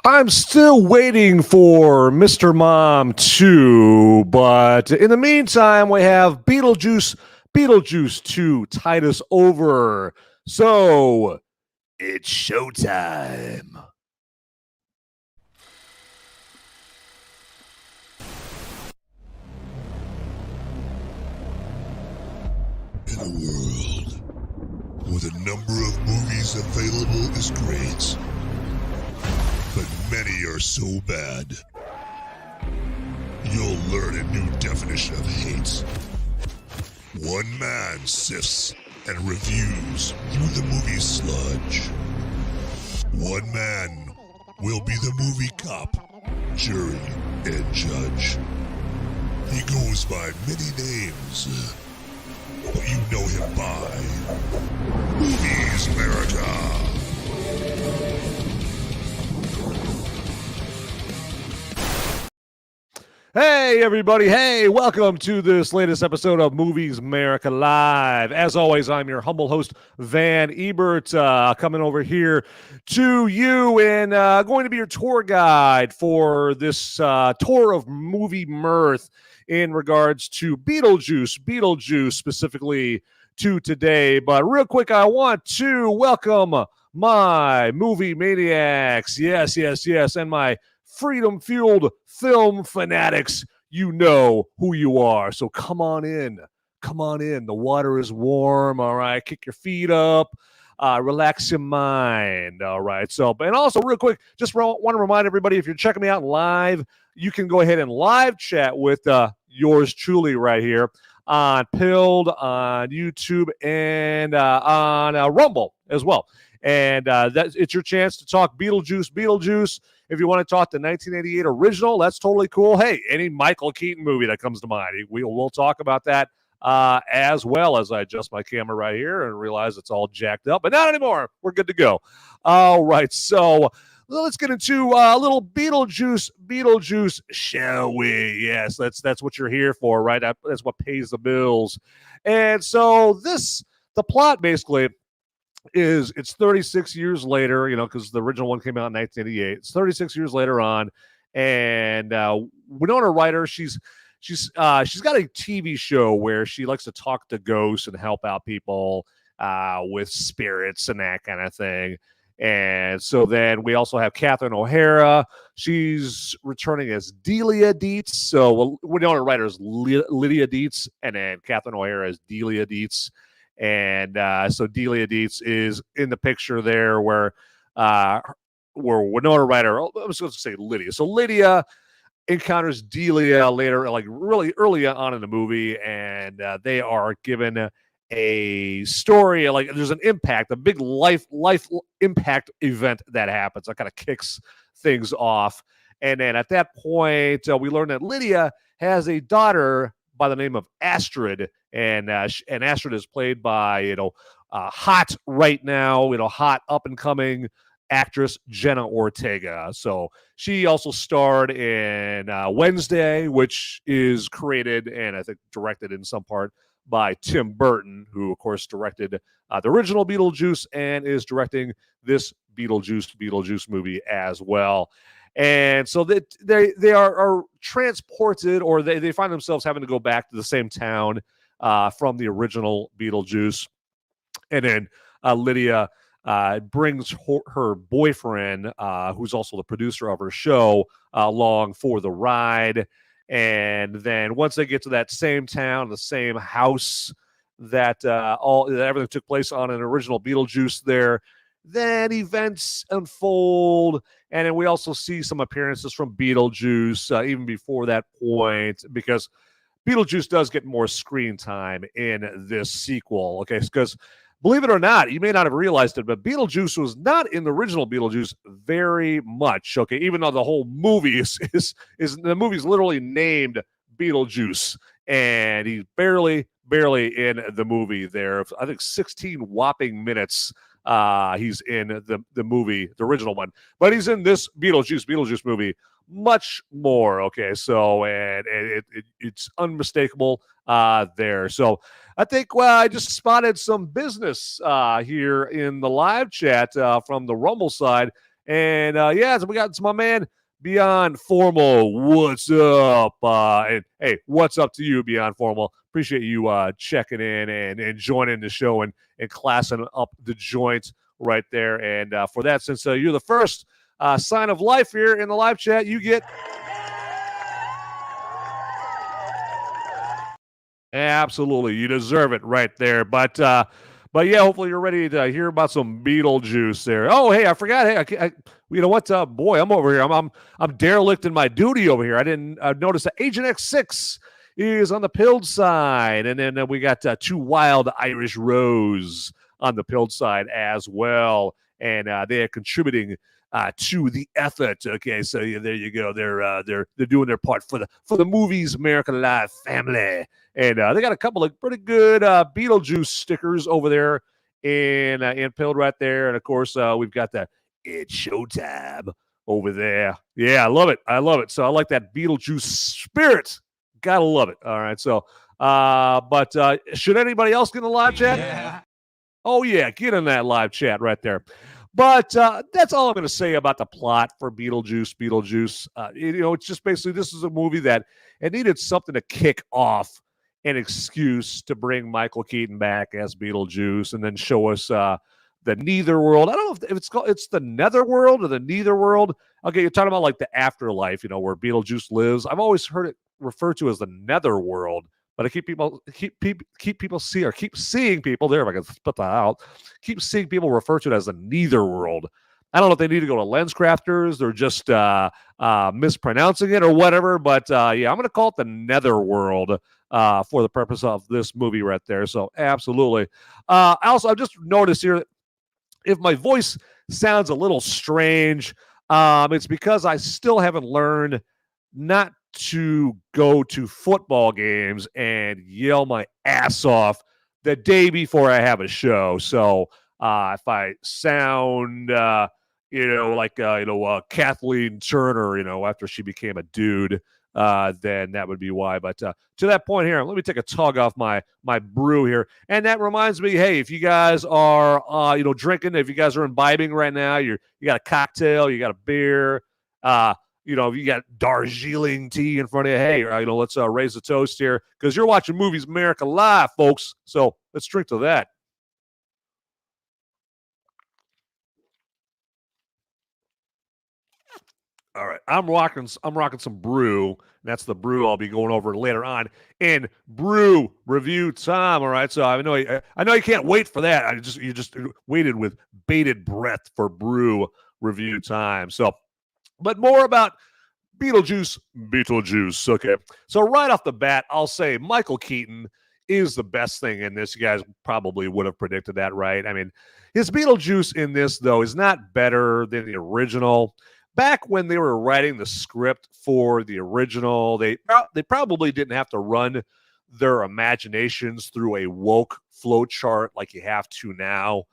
I'm still waiting for Mr. Mom 2, but in the meantime, we have Beetlejuice 2 tide us over. So, it's showtime. In a world where the number of movies available is great, but many are so bad, you'll learn a new definition of hate. One man sifts and reviews through the movie sludge. One man will be the movie cop, jury, and judge. He goes by many names, but you know him by Movies Merica. Hey, everybody. Hey, welcome to this latest episode of Movies Merica Live. As always, I'm your humble host, Van Ebert, coming over here to you and going to be your tour guide for this tour of movie mirth in regards to Beetlejuice specifically to today. But real quick, I want to welcome my movie maniacs. Yes, and my freedom-fueled film fanatics. You know who you are. So come on in. The water is warm. All right. Kick your feet up. Relax your mind. All right. So, and also real quick, just want to remind everybody, if you're checking me out live, you can go ahead and live chat with yours truly right here on Pilled, on YouTube, and on Rumble as well. And it's your chance to talk Beetlejuice. If you want to talk the 1988 original, that's totally cool. Hey, any Michael Keaton movie that comes to mind, we'll talk about that as well, as I adjust my camera right here and realize it's all jacked up. But not anymore. We're good to go. All right, so let's get into a little Beetlejuice, shall we? Yes, that's what you're here for, right? That's what pays the bills. And so the plot basically is it's 36 years later, because the original one came out in 1988. It's 36 years later on, and Winona Ryder, she's got a TV show where she likes to talk to ghosts and help out people with spirits and that kind of thing. And so then we also have Catherine O'Hara. She's returning as Delia Deetz. So Winona Ryder is Lydia Deetz, and then Catherine O'Hara is Delia Deetz. And so Delia Deetz is in the picture there where Winona Ryder, I was supposed to say Lydia. So Lydia encounters Delia later, like really early on in the movie, and they are given a story, like there's an impact, a big life impact event that happens. That kind of kicks things off. And then at that point, we learn that Lydia has a daughter by the name of Astrid, and Astrid is played by hot right now, hot up and coming actress Jenna Ortega. So she also starred in Wednesday, which is created and I think directed in some part by Tim Burton, who of course directed the original Beetlejuice and is directing this Beetlejuice movie as well. And so they are transported, or they find themselves having to go back to the same town from the original Beetlejuice. And then Lydia brings her boyfriend, who's also the producer of her show, along for the ride. And then once they get to that same town, the same house that everything took place on an original Beetlejuice there, then events unfold, and then we also see some appearances from Beetlejuice even before that point, because Beetlejuice does get more screen time in this sequel. Okay, because believe it or not, you may not have realized it, but Beetlejuice was not in the original Beetlejuice very much. Okay, even though the whole movie is the movie's literally named Beetlejuice, and he's barely in the movie there. I think 16 whopping minutes. He's in the movie, the original one, but he's in this Beetlejuice movie much more. Okay, so and it's unmistakable there. So I think I just spotted some business here in the live chat from the Rumble side, And so we got my man Beyond Formal. What's up? And hey, what's up to you, Beyond Formal? Appreciate you checking in and joining the show and classing up the joint right there. And for that, since you're the first sign of life here in the live chat, you get absolutely, you deserve it right there. But yeah, hopefully you're ready to hear about some Beetlejuice there. Oh, hey, I forgot. Hey, you know what? Boy, I'm over here. I'm derelict in my duty over here. I didn't notice that Agent X6 is on the pilled side, and then we got two Wild Irish Rose on the pilled side as well, and they are contributing to the effort. Okay, so there you go. They're doing their part for the Movies America Live family, and they got a couple of pretty good Beetlejuice stickers over there in pilled right there, and of course we've got the It's Showtime over there. Yeah, I love it. So I like that Beetlejuice spirit. Gotta love it. All right, so but should anybody else get in the live chat? Yeah. Oh yeah, get in that live chat right there. But that's all I'm going to say about the plot for Beetlejuice. It's just basically this is a movie that it needed something to kick off an excuse to bring Michael Keaton back as Beetlejuice and then show us the Netherworld. I don't know if it's the Netherworld or the Netherworld. Okay, you're talking about like the afterlife, where Beetlejuice lives. I've always heard it referred to as the Netherworld. But I keep seeing people there. If I can spit that out, keep seeing people refer to it as the Netherworld. I don't know if they need to go to Lens Crafters or just mispronouncing it or whatever. But yeah, I'm going to call it the Netherworld for the purpose of this movie right there. So absolutely. Also, I've just noticed here if my voice sounds a little strange, it's because I still haven't learned not to go to football games and yell my ass off the day before I have a show. So if I sound, like Kathleen Turner, after she became a dude, then that would be why. But to that point here, let me take a tug off my brew here. And that reminds me, hey, if you guys are, drinking, if you guys are imbibing right now, you got a cocktail, you got a beer, if you got Darjeeling tea in front of you, hey, let's raise the toast here because you're watching Movies America Live, folks. So let's drink to that. All right, I'm rocking some brew. That's the brew I'll be going over later on in brew review time. All right, so I know you can't wait for that. You just waited with bated breath for brew review time. So. But more about Beetlejuice. Okay. So right off the bat, I'll say Michael Keaton is the best thing in this. You guys probably would have predicted that, right? I mean, his Beetlejuice in this, though, is not better than the original. Back when they were writing the script for the original, they probably didn't have to run their imaginations through a woke flow chart like you have to now.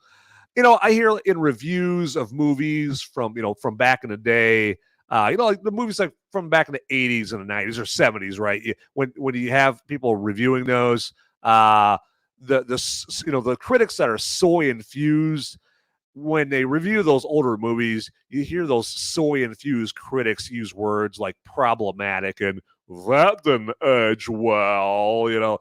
I hear in reviews of movies from back in the day, like the movies like from back in the 80s and the 90s or 70s, right? When you have people reviewing those, the critics that are soy infused, when they review those older movies, you hear those soy infused critics use words like problematic and that didn't age well,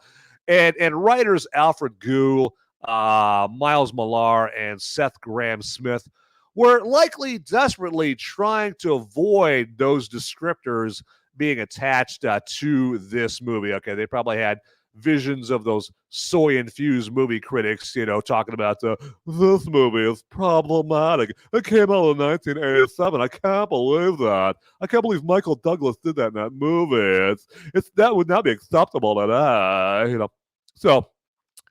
and writers Alfred Gould, Miles Millar, and Seth Grahame-Smith were likely desperately trying to avoid those descriptors being attached to this movie. Okay, they probably had visions of those soy-infused movie critics, talking about this movie is problematic. It came out in 1987. I can't believe that. I can't believe Michael Douglas did that in that movie. That would not be acceptable today. So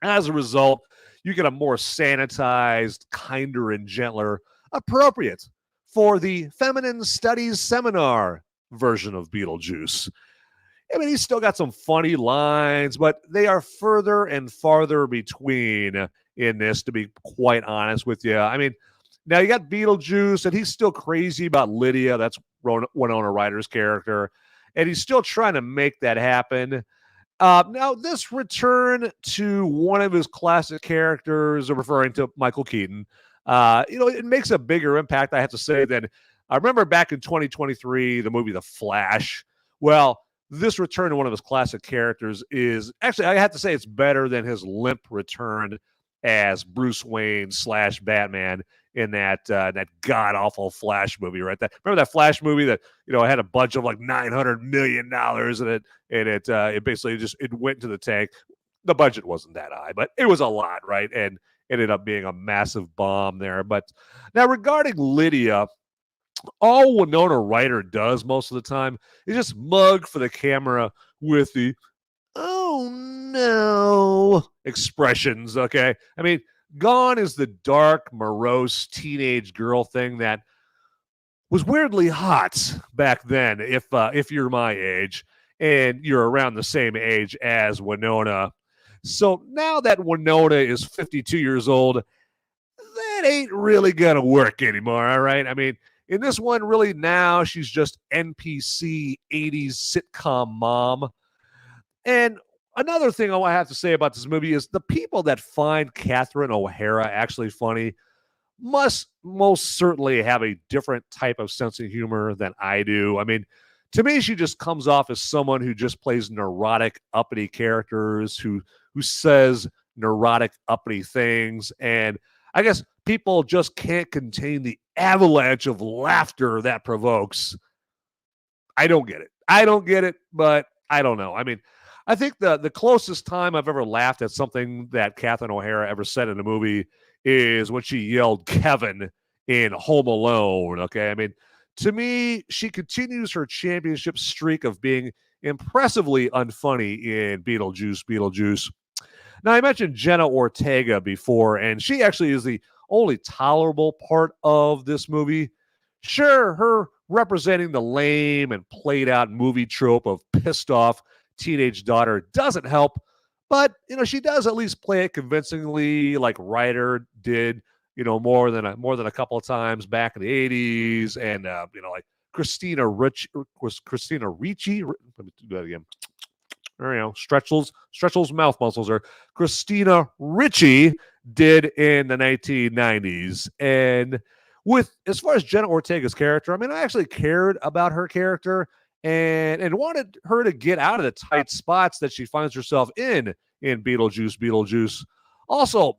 as a result, you get a more sanitized, kinder, and gentler, appropriate for the feminine studies seminar version of Beetlejuice. I mean, he's still got some funny lines, but they are further and farther between in this, to be quite honest with you. I mean, now you got Beetlejuice, and he's still crazy about Lydia. That's Winona Ryder's character. And he's still trying to make that happen. Now, this return to one of his classic characters, referring to Michael Keaton, it makes a bigger impact, I have to say, than I remember back in 2023, the movie The Flash. Well, this return to one of his classic characters is actually, I have to say, it's better than his limp return as Bruce Wayne / Batman in that god awful Flash movie, right? Remember that Flash movie that had a budget of like $900 million and it basically it went into the tank. The budget wasn't that high, but it was a lot, right? And ended up being a massive bomb there. But now regarding Lydia, all Winona Ryder does most of the time is just mug for the camera with the "oh no" expressions, okay? I mean, gone is the dark, morose teenage girl thing that was weirdly hot back then, if you're my age and you're around the same age as Winona. So now that Winona is 52 years old, that ain't really going to work anymore, all right? I mean, in this one, really now she's just NPC 80s sitcom mom. And another thing I have to say about this movie is the people that find Catherine O'Hara actually funny must most certainly have a different type of sense of humor than I do. I mean, to me, she just comes off as someone who just plays neurotic, uppity characters, who says neurotic, uppity things. And I guess people just can't contain the avalanche of laughter that provokes. I don't get it, but I don't know. I mean, I think the closest time I've ever laughed at something that Catherine O'Hara ever said in a movie is when she yelled Kevin in Home Alone, okay? I mean, to me, she continues her championship streak of being impressively unfunny in Beetlejuice. Now, I mentioned Jenna Ortega before, and she actually is the only tolerable part of this movie. Sure, her representing the lame and played out movie trope of pissed off teenage daughter doesn't help, but she does at least play it convincingly, like Ryder did, more than a couple of times back in the 80s, and like Christina Ricci. Let me do that again. Stretchel's mouth muscles are Christina Ricci did in the 1990s. And as far as Jenna Ortega's character, I mean, I actually cared about her character and wanted her to get out of the tight spots that she finds herself in Beetlejuice. Also,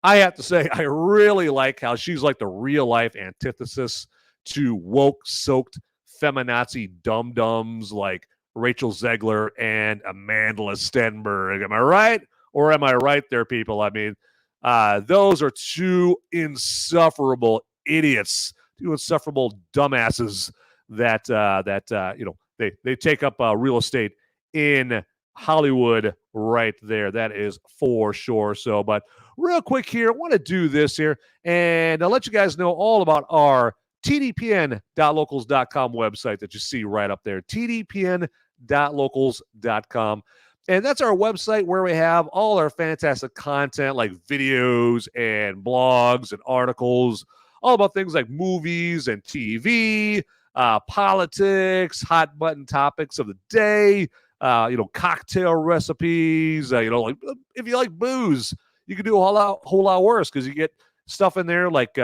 I have to say, I really like how she's like the real life antithesis to woke, soaked, feminazi dum-dums like Rachel Zegler and Amanda Stenberg. Am I right? Or am I right there, people? I mean, those are two insufferable idiots, two insufferable dumbasses that they take up real estate in Hollywood right there. That is for sure. So, but real quick here, I want to do this here and I'll let you guys know all about our tdpn.locals.com website that you see right up there. tdpn.locals.com. And that's our website where we have all our fantastic content like videos and blogs and articles, all about things like movies and TV, politics, hot button topics of the day, cocktail recipes, like if you like booze, you can do a whole lot worse because you get stuff in there like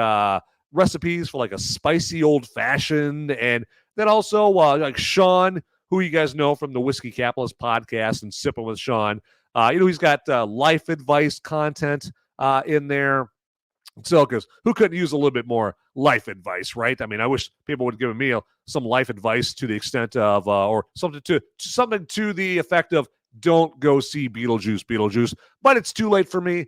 recipes for like a spicy old fashioned, and then also like Sean, who you guys know from the Whiskey Capitalist podcast and Sipping with Sean. He's got life advice content in there. So, because who couldn't use a little bit more life advice, right? I mean, I wish people would give me some life advice to the extent of, or something to the effect of, don't go see Beetlejuice. But it's too late for me.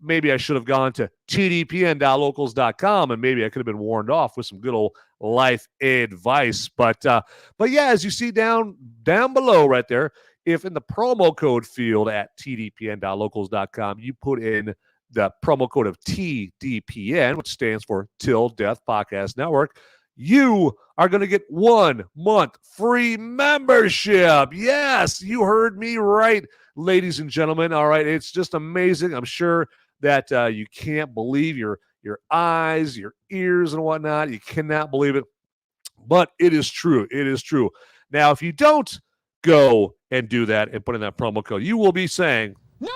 Maybe I should have gone to tdpn.locals.com and maybe I could have been warned off with some good old life advice. But yeah, as you see down below right there, if in the promo code field at tdpn.locals.com, you put in the promo code of TDPN, which stands for Till Death Podcast Network, you are going to get 1 month free membership. Yes, you heard me right, ladies and gentlemen. All right, it's just amazing. I'm sure that you can't believe your eyes, your ears, and whatnot. You cannot believe it, but it is true. It is true. Now, if you don't go and do that and put in that promo code, you will be saying, no!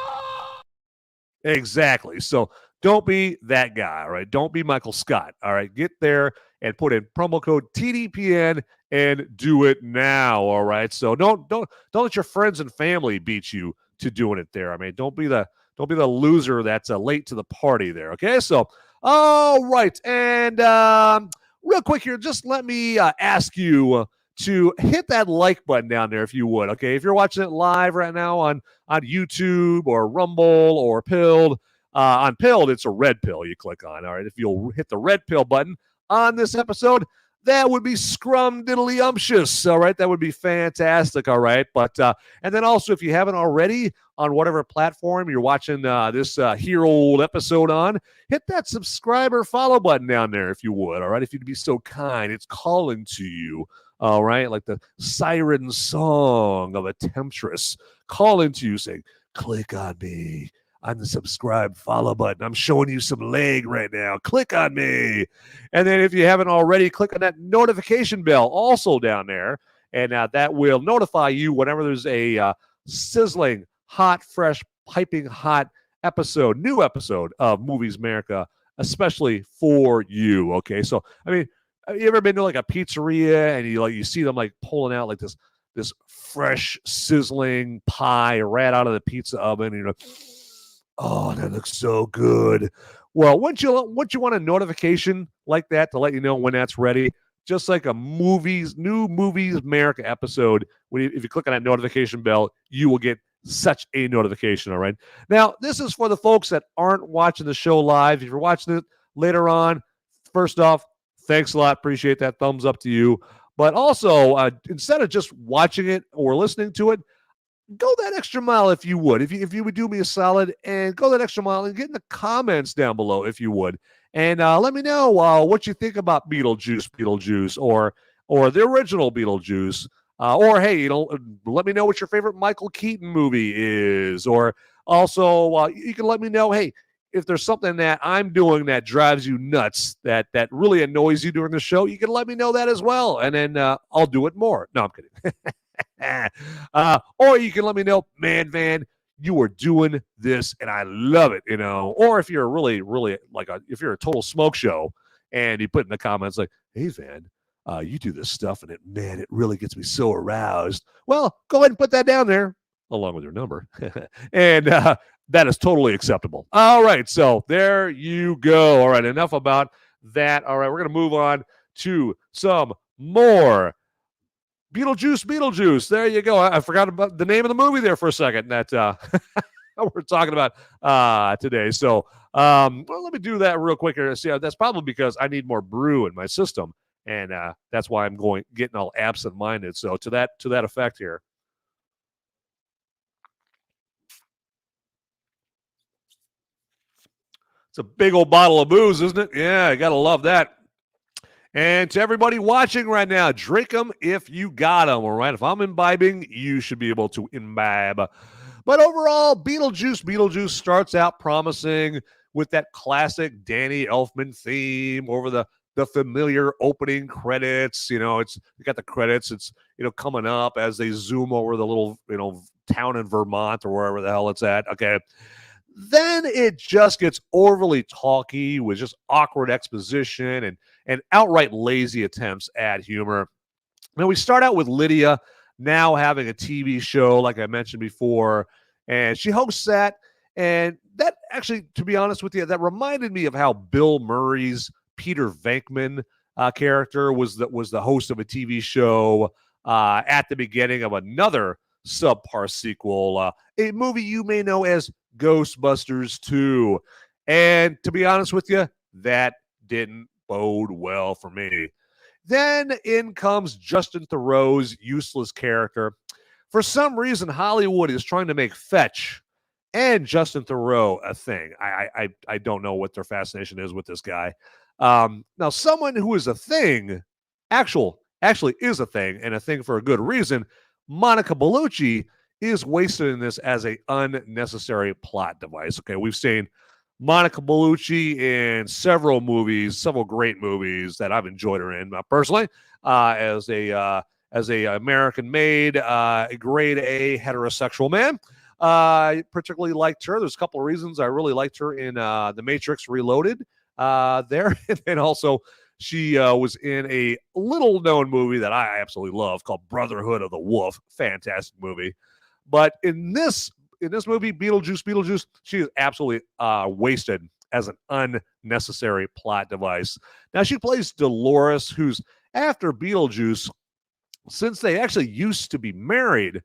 Exactly. So Don't be that guy, all right? Don't be Michael Scott, all right? Get there and put in promo code TDPN and do it now, all right? So don't let your friends and family beat you to doing it there. I mean, don't be the loser that's late to the party there, okay? So, all right, and real quick here, just let me ask you to hit that like button down there if you would, okay? If you're watching it live right now on YouTube or Rumble or Pilled, on Pilled, it's a red pill you click on, all right? If you'll hit the red pill button on this episode, that would be scrum-diddly-umptious, all right? That would be fantastic, all right? But, and then also, if you haven't already, on whatever platform you're watching this here old episode on, hit that subscribe or follow button down there if you would, all right? If you'd be so kind, it's calling to you, all right? Like the siren song of a temptress calling to you saying, click on me. On the subscribe follow button. I'm showing you some leg right now. Click on me. And then if you haven't already, click on that notification bell also down there. And that will notify you whenever there's a sizzling, hot, fresh, piping hot episode, new episode of Movies America, especially for you. Okay. So, I mean, have you ever been to like a pizzeria and you see them like pulling out like this fresh, sizzling pie right out of the pizza oven, you know? Oh, that looks so good. Well, once you want a notification like that to let you know when that's ready, just like a new Movies America episode, if you click on that notification bell, you will get such a notification, all right? Now, this is for the folks that aren't watching the show live. If you're watching it later on, first off, thanks a lot. Appreciate that. Thumbs up to you. But also, instead of just watching it or listening to it, go that extra mile if you would. If you would do me a solid and go that extra mile and get in the comments down below if you would. And let me know what you think about Beetlejuice, or the original Beetlejuice. Or, hey, let me know what your favorite Michael Keaton movie is. Or also, you can let me know, hey, if there's something that I'm doing that drives you nuts, that really annoys you during the show, you can let me know that as well. And then I'll do it more. No, I'm kidding. Or you can let me know, man, Van, you are doing this and I love it, you know. Or if you're really, really if you're a total smoke show and you put in the comments like, hey, Van, you do this stuff and it really gets me so aroused. Well, go ahead and put that down there along with your number. And that is totally acceptable. All right. So there you go. All right. Enough about that. All right. We're going to move on to some more Beetlejuice. There you go. I forgot about the name of the movie there for a second that we're talking about today. So, well, let me do that real quick here. See, that's probably because I need more brew in my system, and that's why I'm getting all absent-minded. So, to that effect here. It's a big old bottle of booze, isn't it? Yeah, you gotta love that. And to everybody watching right now, drink them if you got them, all right? If I'm imbibing, you should be able to imbibe. But overall, Beetlejuice starts out promising with that classic Danny Elfman theme over the familiar opening credits. You know, you got the credits. It's, coming up as they zoom over the little, town in Vermont or wherever the hell it's at. Okay. Then it just gets overly talky with just awkward exposition and outright lazy attempts at humor. Now, we start out with Lydia now having a TV show, like I mentioned before, and she hosts that. And that actually, to be honest with you, that reminded me of how Bill Murray's Peter Venkman character was the host of a TV show at the beginning of another subpar sequel, a movie you may know as Ghostbusters 2. And to be honest with you, that didn't bode well for me. Then in comes Justin Theroux's useless character. For some reason, Hollywood is trying to make Fetch and Justin Theroux a thing. I don't know what their fascination is with this guy. Now, someone who is a thing, actually is a thing, and a thing for a good reason, Monica Bellucci is wasted in this as a unnecessary plot device. Okay, we've seen Monica Bellucci in several great movies that I've enjoyed her in personally, as a American-made, grade A heterosexual man. I particularly liked her. There's a couple of reasons I really liked her in The Matrix Reloaded there. And also, she was in a little-known movie that I absolutely love called Brotherhood of the Wolf. Fantastic movie. But in this movie, Beetlejuice, she is absolutely wasted as an unnecessary plot device. Now, she plays Delores, who's after Beetlejuice, since they actually used to be married.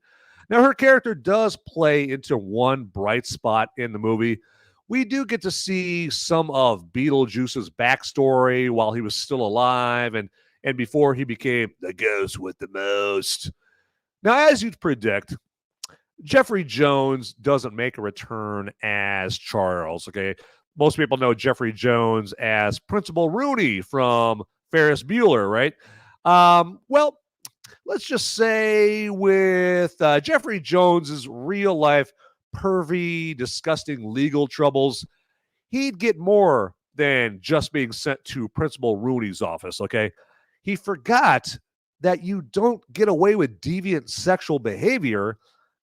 Now, her character does play into one bright spot in the movie. We do get to see some of Beetlejuice's backstory while he was still alive and before he became the ghost with the most. Now, as you'd predict, Jeffrey Jones doesn't make a return as Charles, okay? Most people know Jeffrey Jones as Principal Rooney from Ferris Bueller, right? Well, let's just say with Jeffrey Jones's real life pervy, disgusting legal troubles, he'd get more than just being sent to Principal Rooney's office, okay? He forgot that you don't get away with deviant sexual behavior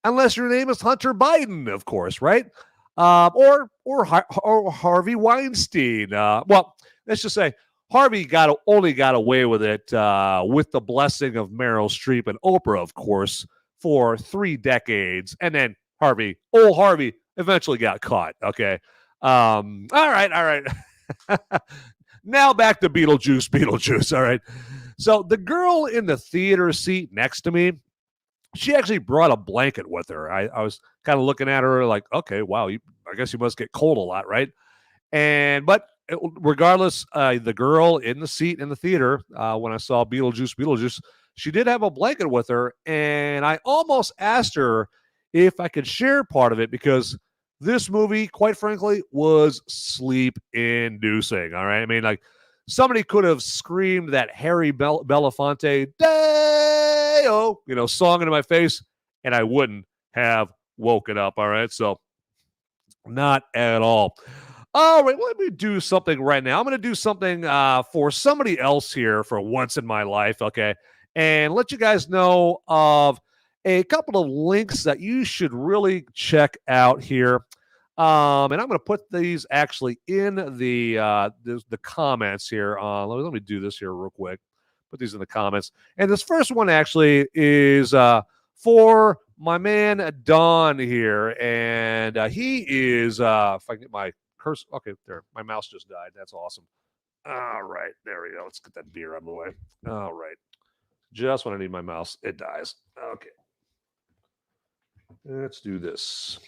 unless your name is Hunter Biden, of course, right? Or Harvey Weinstein. Well, let's just say Harvey only got away with it with the blessing of Meryl Streep and Oprah, of course, for 3 decades, and then old Harvey, eventually got caught. Okay, all right. Now back to Beetlejuice. All right. So the girl in the theater seat next to me, she actually brought a blanket with her. I was kind of looking at her like, okay, wow, I guess you must get cold a lot, right? But regardless, the girl in the seat in the theater, when I saw Beetlejuice, she did have a blanket with her, and I almost asked her if I could share part of it because this movie, quite frankly, was sleep-inducing. All right, I mean, like somebody could have screamed that Harry Belafonte Day-o, song into my face, and I wouldn't have woken up. All right, so not at all. All right, let me do something right now. I'm going to do something for somebody else here for once in my life, okay? And let you guys know of a couple of links that you should really check out here. And I'm going to put these actually in the comments here. Let me do this here real quick. Put these in the comments. And this first one actually is for my man Don here. And he is, if I can get my cursor, okay, there. My mouse just died. That's awesome. All right, there we go. Let's get that beer out of the way. All right. Just when I need my mouse, it dies. Okay. Let's do this.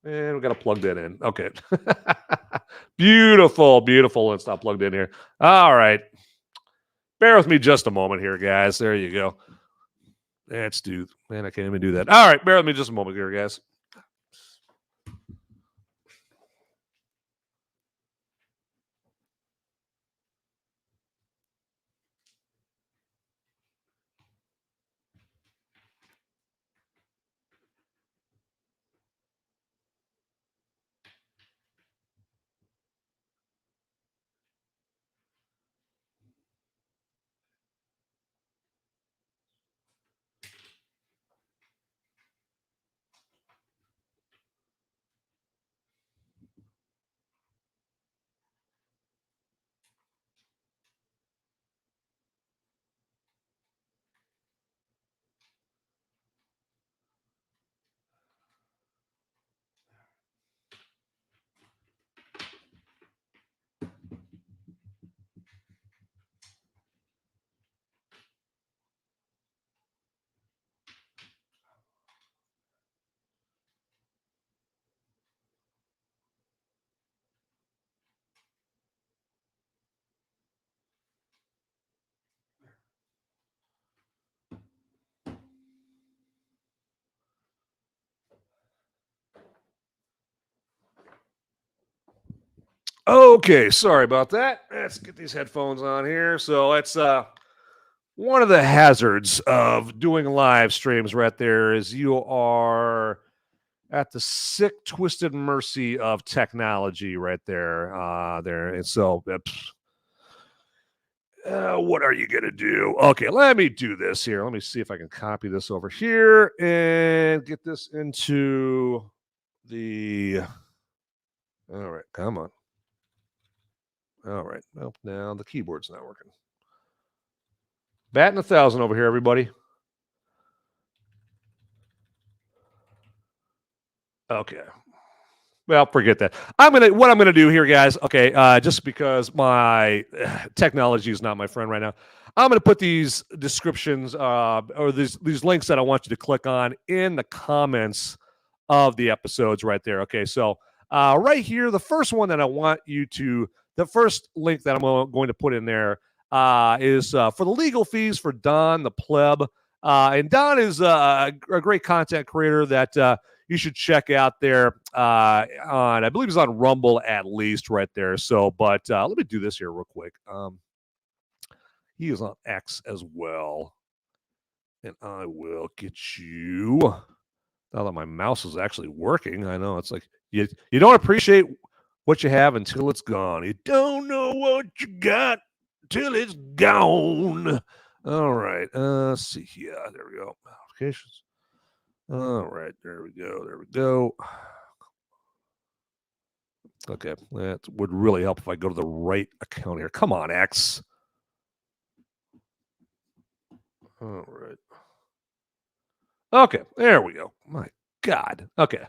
And we got to plug that in. Okay. Beautiful. It's not plugged in here. All right. Bear with me just a moment here, guys. There you go. Let's do. Man, I can't even do that. All right. Bear with me just a moment here, guys. Okay, sorry about that. Let's get these headphones on here. So that's one of the hazards of doing live streams right there is you are at the sick, twisted mercy of technology right there. And so What are you going to do? Okay, let me do this here. Let me see if I can copy this over here and get this into the... All right, come on. All right. Well, now the keyboard's not working. Batting 1,000 over here, everybody. Okay. Well, forget that. What I'm gonna do here, guys. Okay, just because my technology is not my friend right now, I'm gonna put these descriptions or these links that I want you to click on in the comments of the episodes right there. Okay, so right here, the first one that I want you to, the first link that I'm going to put in there is for the legal fees for Don the pleb, and Don is a great content creator that. You should check out there on, I believe it's on Rumble at least right there. So, but let me do this here real quick. He is on X as well. And I will get you. Now that my mouse is actually working, I know it's like you don't appreciate what you have until it's gone. You don't know what you got till it's gone. All right. Let's see here. There we go. Notifications. All right, there we go. There we go. Okay, that would really help if I go to the right account here. Come on, X. All right. Okay, there we go. My God. Okay.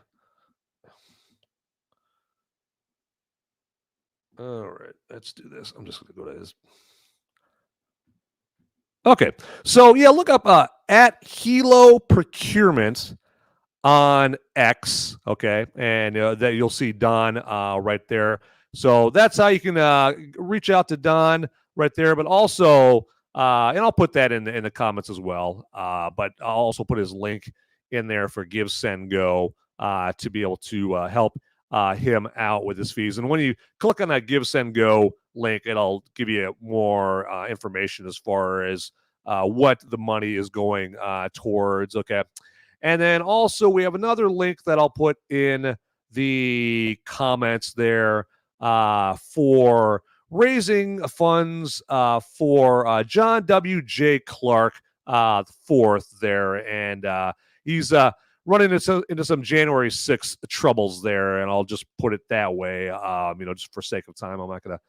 All right, let's do this. I'm just going to go to his. Okay, so yeah, look up at Hilo Procurement on X, okay, and that you'll see Don right there. So that's how you can reach out to Don right there. But also, and I'll put that in the comments as well. But I'll also put his link in there for Give Send Go to be able to help him out with his fees. And when you click on that Give Send Go link, it'll give you more information as far as what the money is going towards. Okay. And then also we have another link that I'll put in the comments there for raising funds for John W. J. Clark fourth there, and he's running into some January 6th troubles there, and I'll just put it that way. Just for sake of time, I'm not going to.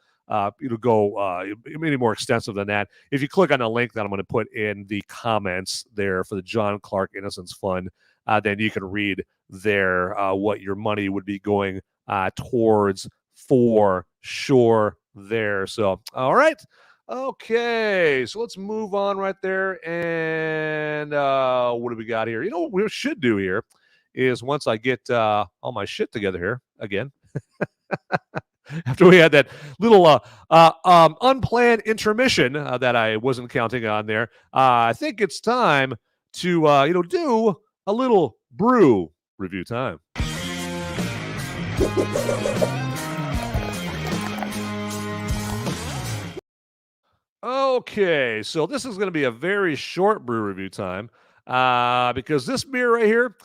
Go any more extensive than that. If you click on the link that I'm going to put in the comments there for the John Clark Innocence Fund, then you can read there what your money would be going towards for sure there. So, all right. Okay, so let's move on right there. And what do we got here? You know what we should do here is once I get all my shit together here again. After we had that little unplanned intermission that I wasn't counting on there, I think it's time to do a little brew review time. Okay, so this is going to be a very short brew review time because this beer right here,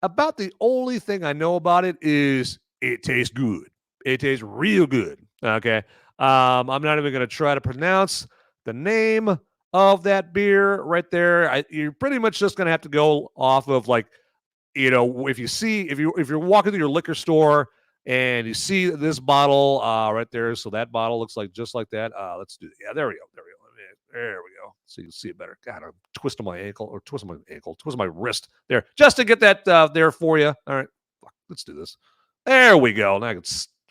about the only thing I know about it is it tastes good. It tastes real good. Okay. I'm not even going to try to pronounce the name of that beer right there. You're pretty much just going to have to go off of if you're walking through your liquor store and you see this bottle right there. So that bottle looks like just like that. Let's do it. Yeah, there we go. There we go. So you can see it better. God, I'm twisting my wrist there just to get that there for you. All right. Let's do this. There we go. Now I can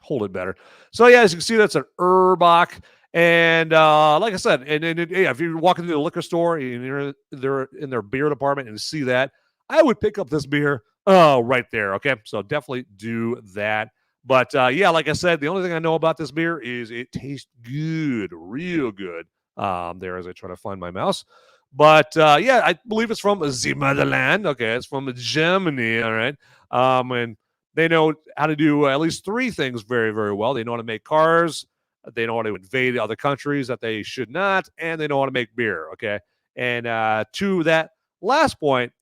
hold it better. So yeah, as you can see, that's an Urbach. And like I said, and if you're walking through the liquor store and they're in their beer department and you see that, I would pick up this beer right there. Okay, so definitely do that. But yeah, like I said, the only thing I know about this beer is it tastes good, real good. There as I try to find my mouse. But yeah, I believe it's from the motherland. Okay, it's from Germany. All right, and they know how to do at least three things very, very well. They know how to make cars. They know how to invade other countries that they should not. And they know how to make beer, okay? And to that last point,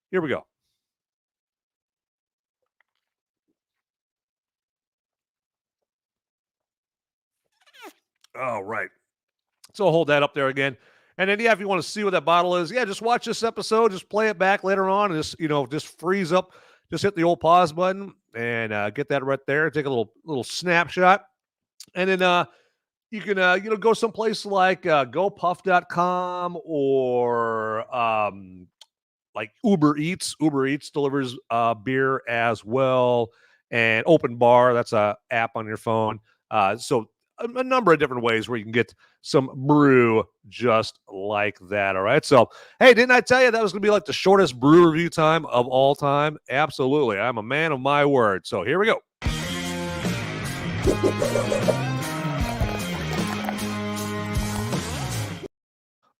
here we go. All right. So I'll hold that up there again. And then, if you want to see what that bottle is, just watch this episode. Just play it back later on. And just freeze up. Just hit the old pause button and get that right there. Take a little snapshot. And then you can, go someplace like gopuff.com or like Uber Eats. Uber Eats delivers beer as well. And Open Bar, that's a app on your phone. So a number of different ways where you can get some brew just like that. All right. So, hey, didn't I tell you that was going to be like the shortest brew review time of all time? Absolutely. I'm a man of my word. So here we go.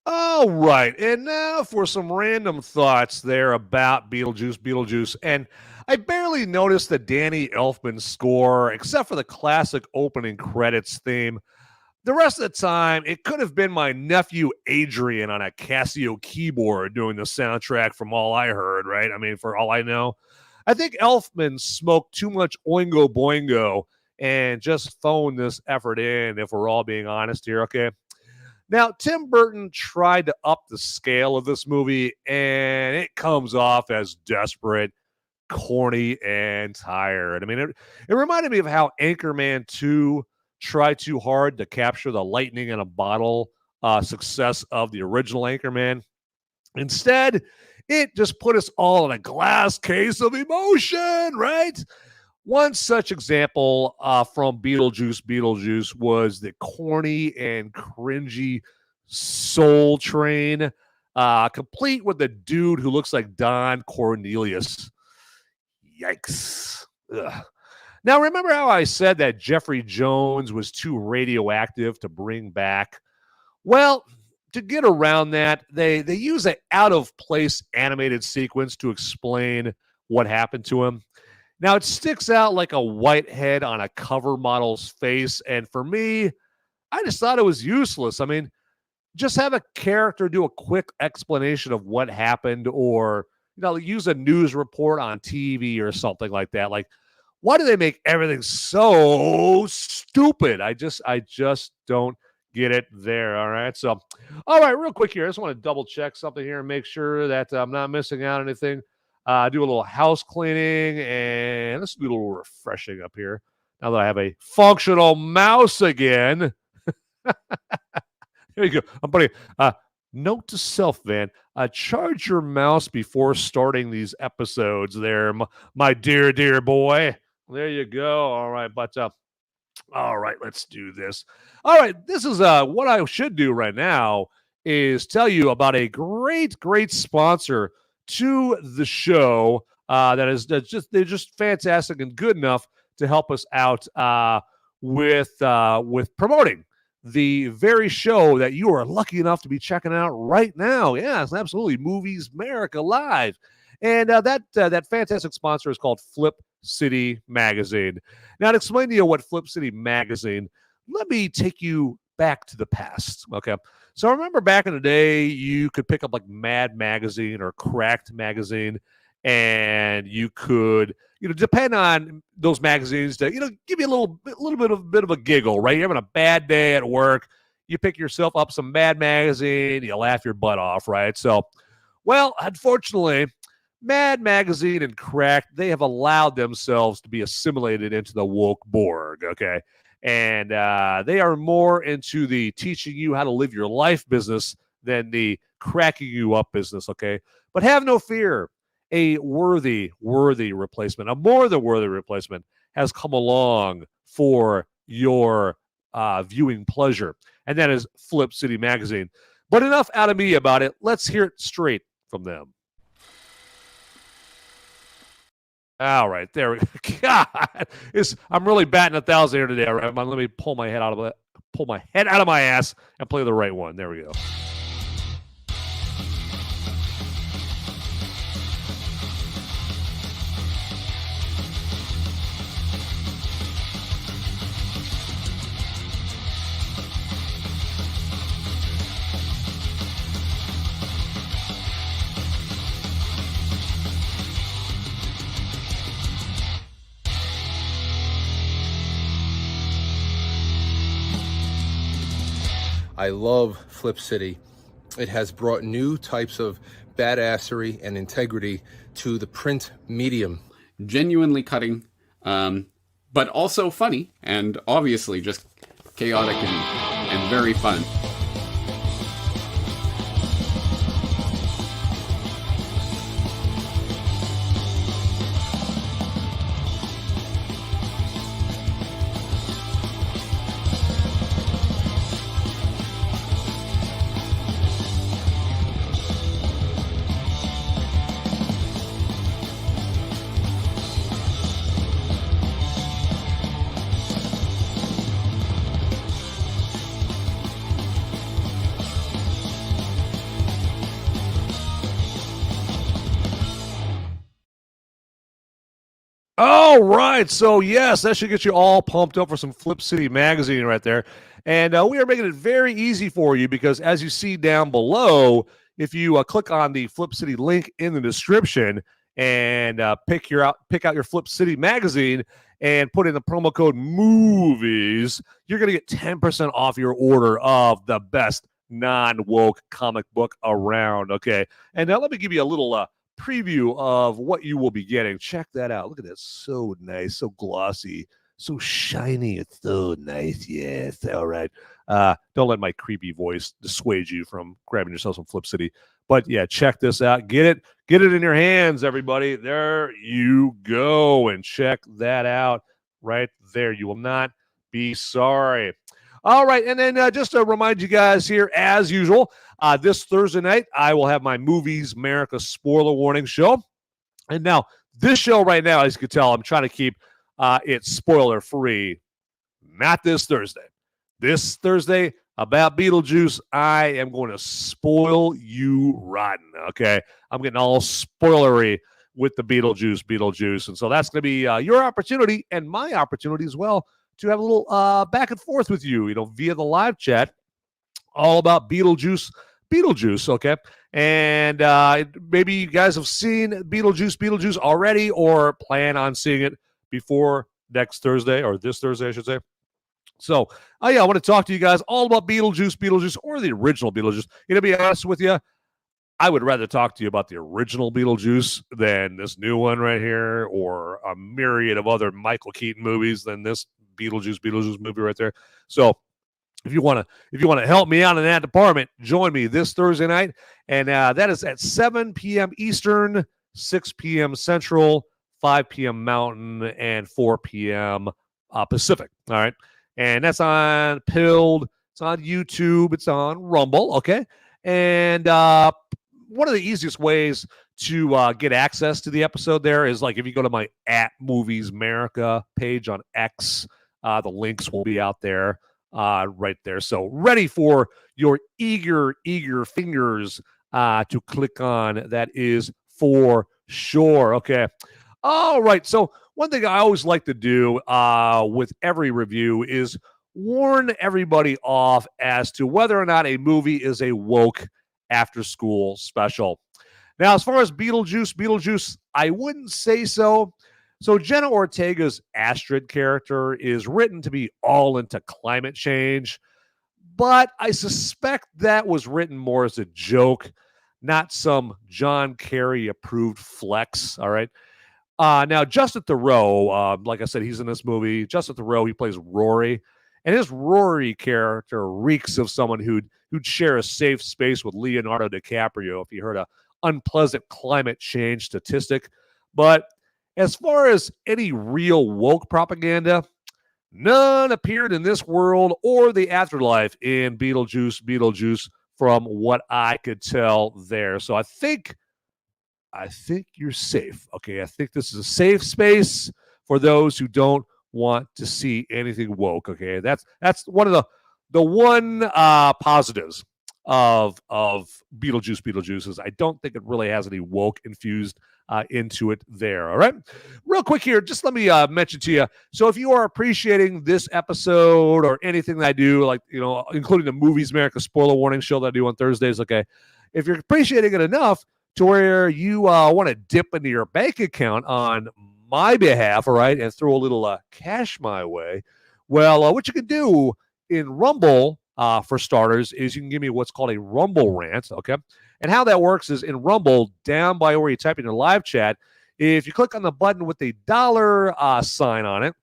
All right. And now for some random thoughts there about Beetlejuice. And I barely noticed the Danny Elfman score, except for the classic opening credits theme. The rest of the time, it could have been my nephew Adrian on a Casio keyboard doing the soundtrack from all I heard, right? I mean, for all I know. I think Elfman smoked too much Oingo Boingo and just phoned this effort in, if we're all being honest here, okay? Now, Tim Burton tried to up the scale of this movie, and it comes off as desperate, corny, and tired. I mean, it reminded me of how Anchorman 2 tried too hard to capture the lightning in a bottle success of the original Anchorman. Instead, it just put us all in a glass case of emotion, right? One such example from Beetlejuice was the corny and cringy Soul Train, complete with the dude who looks like Don Cornelius. Yikes. Ugh. Now, remember how I said that Jeffrey Jones was too radioactive to bring back? Well, to get around that, they use an out-of-place animated sequence to explain what happened to him. Now, it sticks out like a white head on a cover model's face, and for me, I just thought it was useless. I mean, just have a character do a quick explanation of what happened, or use a news report on TV or something like that. Like, why do they make everything so stupid? I just don't get it there. All right. So, all right, real quick here. I just want to double check something here and make sure that I'm not missing out on anything. Do a little house cleaning, and let's do a little refreshing up here. Now that I have a functional mouse again. Here you go. I'm putting note to self, Van. Charge your mouse before starting these episodes there, my dear boy. There you go. All right. But, all right, let's do this. All right. This is what I should do right now is tell you about a great sponsor to the show they're just fantastic and good enough to help us out with promoting the very show that you are lucky enough to be checking out right now. Yes, absolutely. Movies Merica Live. And that fantastic sponsor is called Flip City Magazine. Now, to explain to you what Flip City Magazine, let me take you back to the past. Okay. So remember back in the day, you could pick up like Mad Magazine or Cracked Magazine, and you could, depend on those magazines to, give you a little bit of a giggle, right? You're having a bad day at work. You pick yourself up some Mad Magazine, you laugh your butt off, right? So, well, unfortunately, Mad Magazine and Cracked, they have allowed themselves to be assimilated into the woke Borg, okay? And they are more into the teaching you how to live your life business than the cracking you up business, okay? But have no fear. A worthy replacement, a more than worthy replacement has come along for your viewing pleasure. And that is Flip City Magazine. But enough out of me about it. Let's hear it straight from them. All right, there we go. God, I'm really batting 1,000 here today. All right, let me pull my head out of my ass and play the right one. There we go. I love Flip City. It has brought new types of badassery and integrity to the print medium. Genuinely cutting, but also funny, and obviously just chaotic and very fun. All right. So, yes, that should get you all pumped up for some Flip City magazine right there. And we are making it very easy for you because as you see down below, if you click on the Flip City link in the description and pick out your Flip City magazine and put in the promo code MOVIES, you're going to get 10% off your order of the best non-woke comic book around. Okay. And now let me give you a little preview of what you will be getting. Check that out. Look at that. So nice, so glossy, so shiny. It's so nice. Yes. All right. Don't let my creepy voice dissuade you from grabbing yourself some Flip City. But yeah, check this out. Get it in your hands, everybody. There you go. And check that out right there. You will not be sorry. All right, and then just to remind you guys here, as usual, this Thursday night, I will have my Movies Merica spoiler warning show. And now, this show right now, as you can tell, I'm trying to keep it spoiler-free. Not this Thursday. This Thursday, about Beetlejuice, I am going to spoil you rotten, okay? I'm getting all spoilery with the Beetlejuice. And so that's going to be your opportunity and my opportunity as well to have a little back and forth with you, via the live chat, all about Beetlejuice, okay? And maybe you guys have seen Beetlejuice already or plan on seeing it before next Thursday, or this Thursday, I should say. So, I want to talk to you guys all about Beetlejuice, or the original Beetlejuice. To be honest with you, I would rather talk to you about the original Beetlejuice than this new one right here, or a myriad of other Michael Keaton movies than this Beetlejuice movie right there. So if you want to help me out in that department, join me this Thursday night, and that is at 7 p.m. Eastern, 6 p.m. Central, 5 p.m. Mountain, and 4 p.m. Pacific. All right, and that's on Pilled, it's on YouTube, it's on Rumble. Okay, and one of the easiest ways to get access to the episode there is like if you go to my @MoviesMerica page on X. The links will be out there right there. So ready for your eager fingers to click on. That is for sure. Okay. All right. So one thing I always like to do with every review is warn everybody off as to whether or not a movie is a woke after-school special. Now, as far as Beetlejuice, I wouldn't say so. So Jenna Ortega's Astrid character is written to be all into climate change, but I suspect that was written more as a joke, not some John Kerry-approved flex, all right? Now, Justin Theroux, like I said, he's in this movie. Justin Theroux, he plays Rory, and his Rory character reeks of someone who'd share a safe space with Leonardo DiCaprio if you heard an unpleasant climate change statistic. But as far as any real woke propaganda, none appeared in this world or the afterlife in Beetlejuice from what I could tell there. So I think you're safe. Okay, I think this is a safe space for those who don't want to see anything woke. Okay, that's one of the one positives of Beetlejuice is I don't think it really has any woke infused into it there. All right, real quick here, just let me mention to you, so if you are appreciating this episode or anything that I do, like including the Movies Merica spoiler warning show that I do on Thursdays, okay, if you're appreciating it enough to where you want to dip into your bank account on my behalf, all right, and throw a little cash my way, well, what you can do in Rumble, for starters, is you can give me what's called a Rumble rant, okay? And how that works is in Rumble, down by where you type in your live chat, if you click on the button with the dollar sign on it,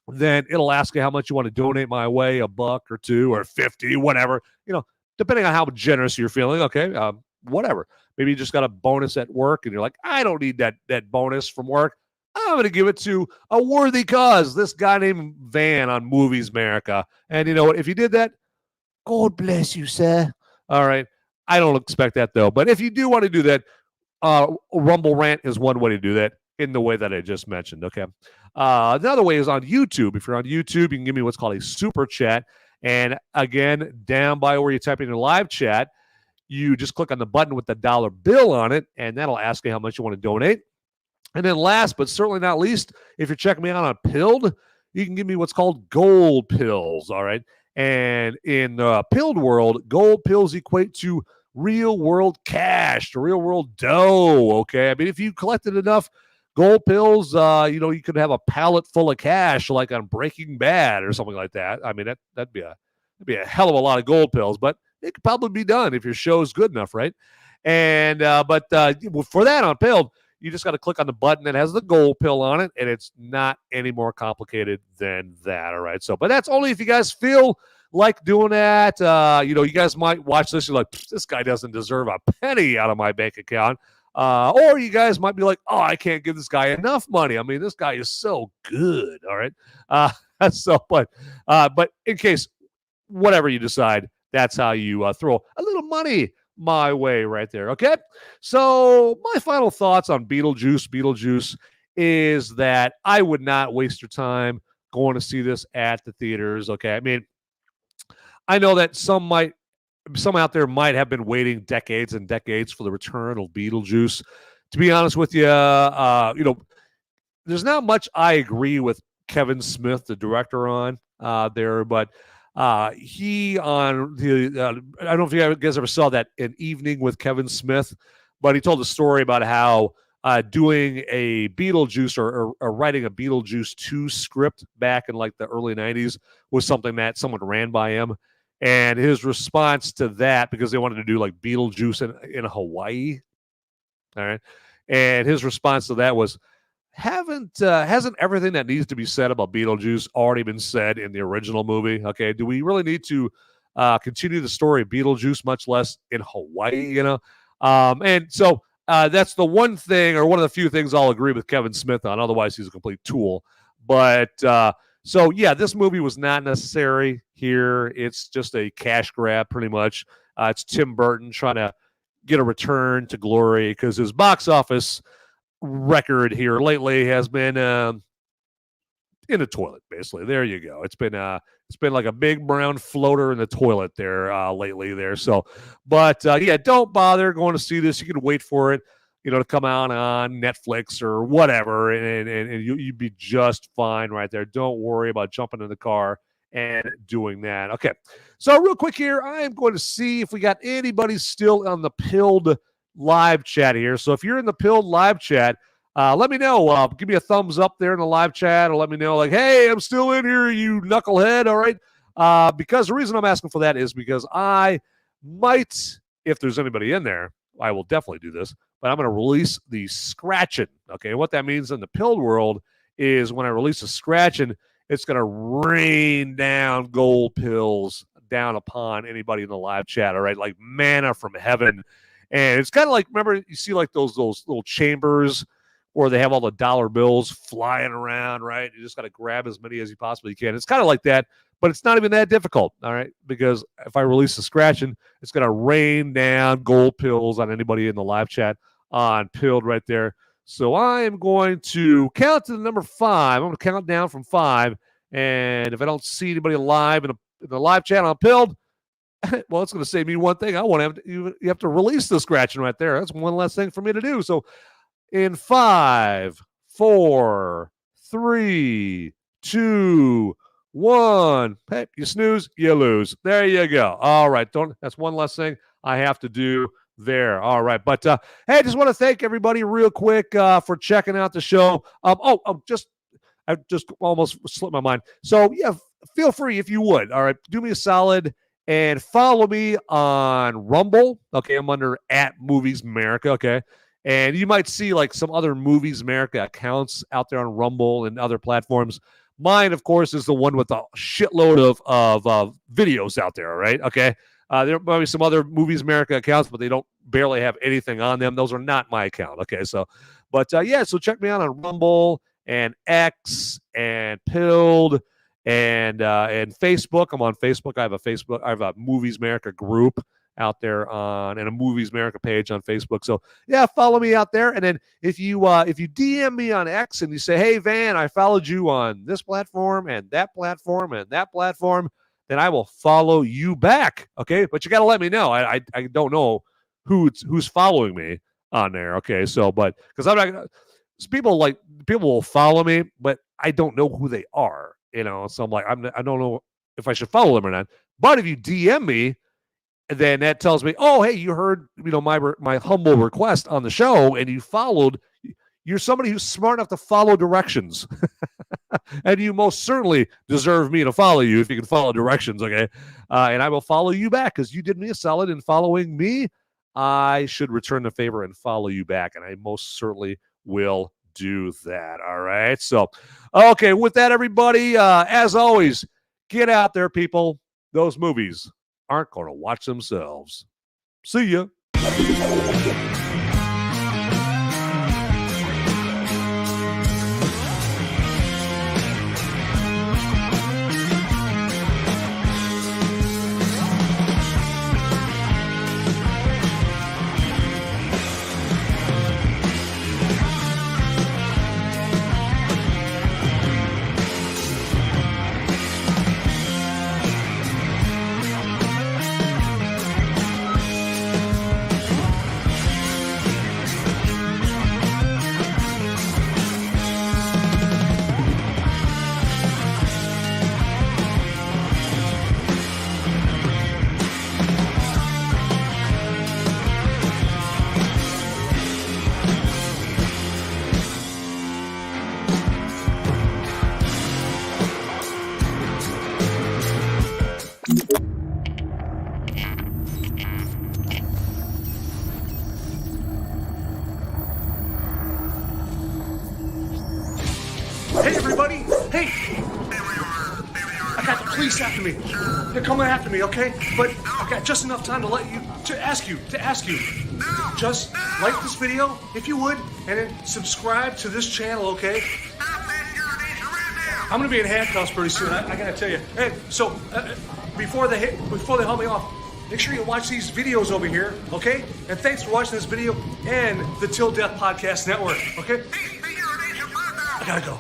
then it'll ask you how much you want to donate my way, $1 or $2 or 50, whatever, depending on how generous you're feeling. Okay, whatever. Maybe you just got a bonus at work and you're like, I don't need that bonus from work. I'm going to give it to a worthy cause. This guy named Van on Movies America. And you know what? If you did that, God bless you, sir. All right. I don't expect that, though. But if you do want to do that, Rumble Rant is one way to do that in the way that I just mentioned, okay? Another way is on YouTube. If you're on YouTube, you can give me what's called a super chat. And again, down by where you type in your live chat, you just click on the button with the dollar bill on it, and that'll ask you how much you want to donate. And then last, but certainly not least, if you're checking me out on Pilled, you can give me what's called gold pills, all right? And in the Pilled world, gold pills equate to real-world cash, real-world dough, okay? I mean, if you collected enough gold pills, you could have a pallet full of cash like on Breaking Bad or something like that. I mean, that'd be a hell of a lot of gold pills, but it could probably be done if your show's good enough, right? And but for that on Pilled, you just got to click on the button that has the gold pill on it, and it's not any more complicated than that, all right? So, but that's only if you guys feel like doing that. You guys might watch this, you're like, this guy doesn't deserve a penny out of my bank account. Or you guys might be like, oh, I can't give this guy enough money. I mean, this guy is so good, all right? But in case, whatever you decide, that's how you throw a little money my way right there, okay? So my final thoughts on Beetlejuice is that I would not waste your time going to see this at the theaters, okay? I mean, I know that some out there might have been waiting decades and decades for the return of Beetlejuice. To be honest with you, there's not much I agree with Kevin Smith, the director, on there, but he on the I don't know if you guys ever saw that An Evening with Kevin Smith, but he told a story about how doing a Beetlejuice or writing a Beetlejuice 2 script back in like the early 90s was something that someone ran by him. And his response to that, because they wanted to do like Beetlejuice in Hawaii, all right, and his response to that was, hasn't everything that needs to be said about Beetlejuice already been said in the original movie? Okay, do we really need to continue the story of Beetlejuice, much less in Hawaii? And so that's the one thing, or one of the few things I'll agree with Kevin Smith on. Otherwise, he's a complete tool. But so yeah, this movie was not necessary here. It's just a cash grab, pretty much. It's Tim Burton trying to get a return to glory because his box office record here lately has been in the toilet, basically. There you go. It's been like a big brown floater in the toilet there lately there. So, but yeah, don't bother going to see this. You can wait for it, to come out on Netflix or whatever, and you'd be just fine right there. Don't worry about jumping in the car and doing that. Okay, so real quick here, I am going to see if we got anybody still on the Pilled live chat here. So if you're in the Pilled live chat, let me know. Give me a thumbs up there in the live chat, or let me know, like, hey, I'm still in here, you knucklehead, all right? Because the reason I'm asking for that is because I might, if there's anybody in there, I will definitely do this, but I'm going to release the scratching, okay? And what that means in the Pilled world is when I release a scratching, it's going to rain down gold pills down upon anybody in the live chat, all right? Like manna from heaven. And it's kind of like, remember, you see like those little chambers where they have all the dollar bills flying around, right? You just got to grab as many as you possibly can. It's kind of like that, but it's not even that difficult, all right? Because if I release the scratching, it's going to rain down gold pills on anybody in the live chat on Pilled right there. So I am going to count to the number 5. I'm going to count down from 5. And if I don't see anybody live in the live chat on Pilled, well, it's going to save me one thing. You have to release the scratching right there. That's one less thing for me to do. So in 5, 4, 3, 2, 1. Hey, you snooze, you lose. There you go. All right. That's one less thing I have to do there. All right. But hey, I just want to thank everybody real quick for checking out the show. I just almost slipped my mind. So yeah, feel free if you would. All right. Do me a solid And follow me on Rumble. Okay, I'm under @MoviesAmerica. Okay. And you might see like some other Movies America accounts out there on Rumble and other platforms. Mine, of course, is the one with a shitload of videos out there, right? Okay. There might be some other Movies America accounts, but they don't barely have anything on them. Those are not my account. Okay. So, but yeah, so check me out on Rumble and X and Pilled and Facebook. I'm on Facebook. I have a Movies America group out there and a Movies America page on Facebook. So yeah, follow me out there. And then if you DM me on X and you say, hey Van, I followed you on this platform and that platform and that platform, then I will follow you back. Okay. But you got to let me know. I don't know who's following me on there. Okay. So, but because I'm not gonna, people will follow me, but I don't know who they are, so I'm like, I don't know if I should follow them or not. But if you DM me, then that tells me, oh, hey, you heard, my humble request on the show and you followed. You're somebody who's smart enough to follow directions. And you most certainly deserve me to follow you if you can follow directions, okay? And I will follow you back because you did me a solid in following me. I should return the favor and follow you back, and I most certainly will do that, all right? So, okay, with that, everybody, as always, get out there, people. Those movies aren't going to watch themselves. See ya. Hey, everybody! Hey! I got the police after me. They're coming after me, okay? But I got just enough time to ask you. Just like this video, if you would, and then subscribe to this channel, okay? I'm gonna be in handcuffs pretty soon. I gotta tell you. Hey, so before they haul me off, make sure you watch these videos over here, okay? And thanks for watching this video and the Till Death Podcast Network, okay? I gotta go.